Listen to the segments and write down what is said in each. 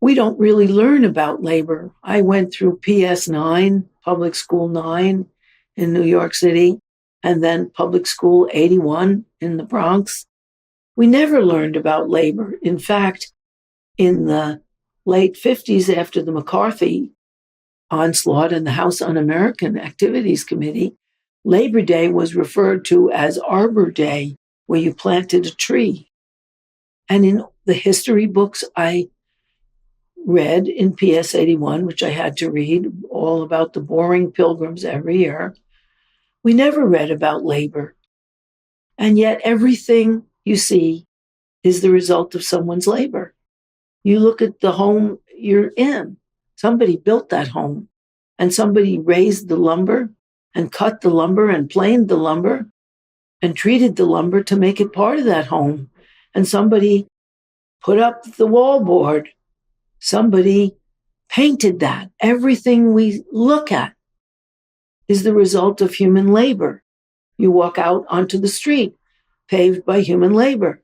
we don't really learn about labor. I went through PS 9, Public School 9 in New York City, and then Public School 81 in the Bronx. We never learned about labor. In fact, in the late 50s, after the McCarthy onslaught and the House Un-American Activities Committee, Labor Day was referred to as Arbor Day, where you planted a tree. And in the history books I read in PS 81, which I had to read, all about the boring pilgrims every year, we never read about labor. And yet everything you see is the result of someone's labor. You look at the home you're in. Somebody built that home, and somebody raised the lumber and cut the lumber and planed the lumber and treated the lumber to make it part of that home. And somebody put up the wallboard. Somebody painted that. Everything we look at is the result of human labor. You walk out onto the street, paved by human labor,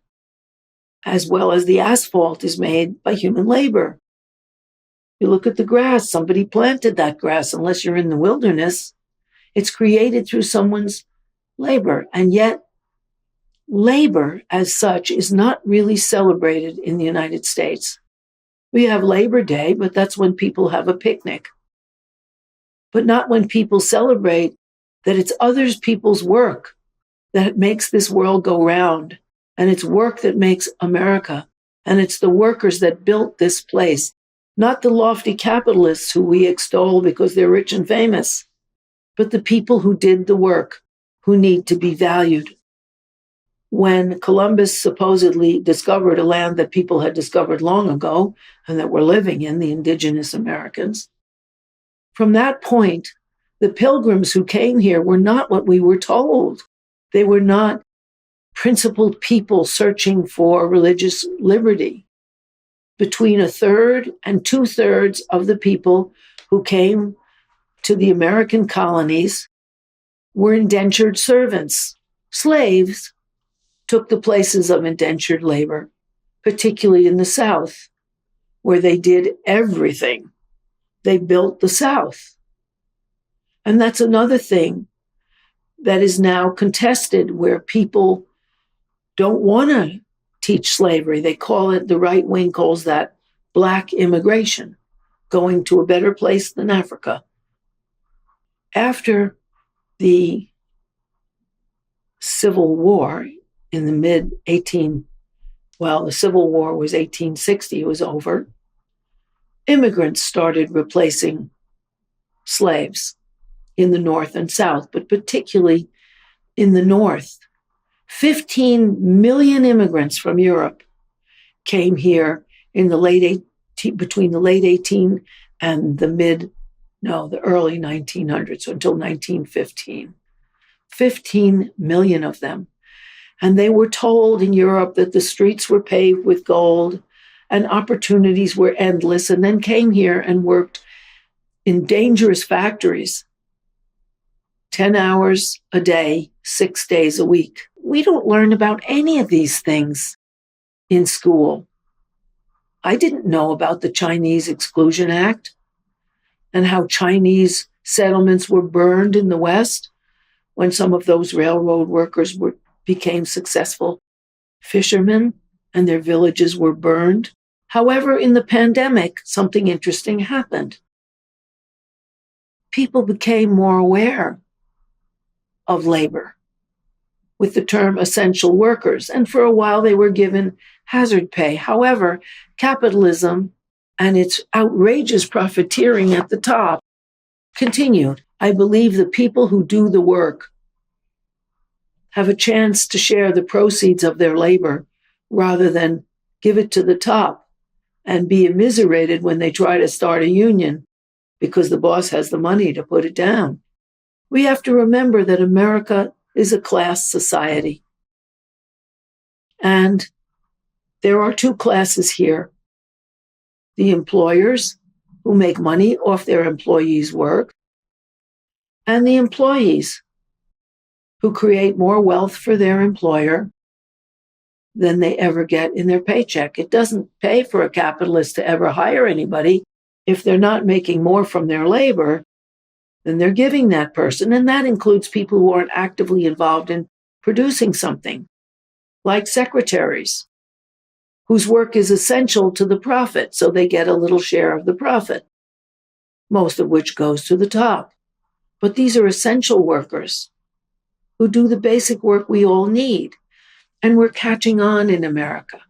as well as the asphalt is made by human labor. You look at the grass, somebody planted that grass, unless you're in the wilderness. It's created through someone's labor. And yet, labor as such is not really celebrated in the United States. We have Labor Day, but that's when people have a picnic. But not when people celebrate that it's other people's work that makes this world go round. And it's work that makes America. And it's the workers that built this place, not the lofty capitalists who we extol because they're rich and famous, but the people who did the work, who need to be valued. When Columbus supposedly discovered a land that people had discovered long ago and that were living in, the indigenous Americans, from that point, the pilgrims who came here were not what we were told. They were not principled people searching for religious liberty. Between 1/3 and 2/3 of the people who came to the American colonies were indentured servants. Slaves took the places of indentured labor, particularly in the South, where they did everything. They built the South. And that's another thing that is now contested, where people don't want to teach slavery. They call it, the right wing calls that black immigration, going to a better place than Africa. After the Civil War in the the Civil War was 1860, it was over, immigrants started replacing slaves in the North and South, but particularly in the North. 15 million immigrants from Europe came here in between the late 18 and the early 1900s, so until 1915. 15 million of them. And they were told in Europe that the streets were paved with gold and opportunities were endless, and then came here and worked in dangerous factories, 10 hours a day, 6 days a week. We don't learn about any of these things in school. I didn't know about the Chinese Exclusion Act and how Chinese settlements were burned in the West when some of those railroad workers became successful fishermen and their villages were burned. However, in the pandemic, something interesting happened. People became more aware of labor with the term essential workers, and for a while they were given hazard pay. However, capitalism and its outrageous profiteering at the top continued. I believe the people who do the work have a chance to share the proceeds of their labor rather than give it to the top and be immiserated when they try to start a union because the boss has the money to put it down. We have to remember that America is a class society. And there are two classes here. The employers, who make money off their employees' work, and the employees, who create more wealth for their employer than they ever get in their paycheck. It doesn't pay for a capitalist to ever hire anybody if they're not making more from their labor than they're giving that person. And that includes people who aren't actively involved in producing something, like secretaries, whose work is essential to the profit, so they get a little share of the profit, most of which goes to the top. But these are essential workers who do the basic work we all need. And we're catching on in America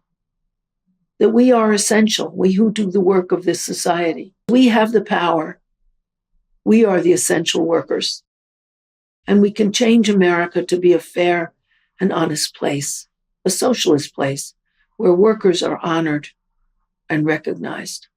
that we are essential, we who do the work of this society. We have the power. We are the essential workers. And we can change America to be a fair and honest place, a socialist place where workers are honored and recognized.